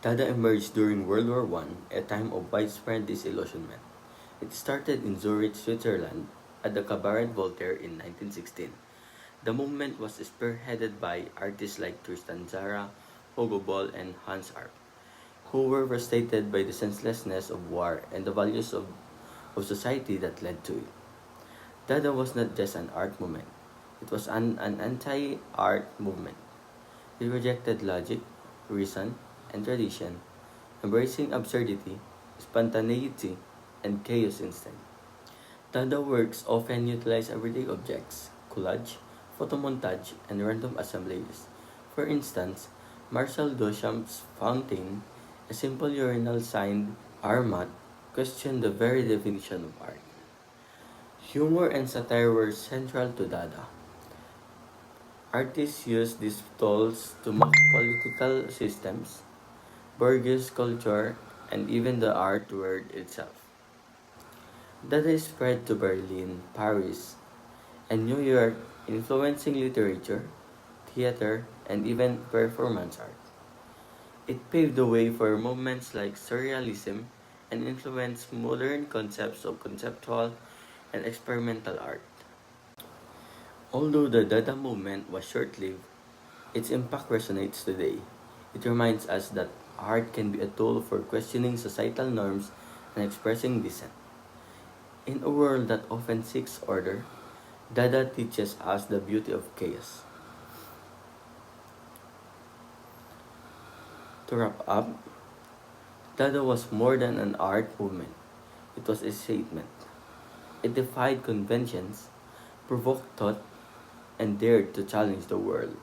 Dada emerged during World War I, a time of widespread disillusionment. It started in Zurich, Switzerland, at the Cabaret Voltaire in 1916. The movement was spearheaded by artists like Tristan Tzara, Hugo Ball, and Hans Arp, who were frustrated by the senselessness of war and the values of society that led to it. Dada was not just an art movement, it was an anti art movement. It rejected logic, reason, and tradition, embracing absurdity, spontaneity, and chaos instead. Dada works often utilize everyday objects, collage, photomontage, and random assemblies. For instance, Marcel Duchamp's fountain, a simple urinal signed Armat, questioned the very definition of art. Humor and satire were central to Dada. Artists used these tools to mock political systems, bourgeois culture, and even the art world itself. Dada spread to Berlin, Paris, and New York, influencing literature, theater, and even performance art. It paved the way for movements like Surrealism and influenced modern concepts of conceptual and experimental art. Although the Dada movement was short lived, its impact resonates today. It reminds us that art can be a tool for questioning societal norms and expressing dissent. In a world that often seeks order, Dada teaches us the beauty of chaos. To wrap up, Dada was more than an art movement, it was a statement. It defied conventions, provoked thought, and dared to challenge the world.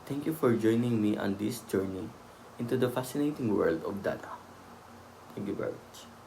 Thank you for joining me on this journey into the fascinating world of Dada. Thank you very much.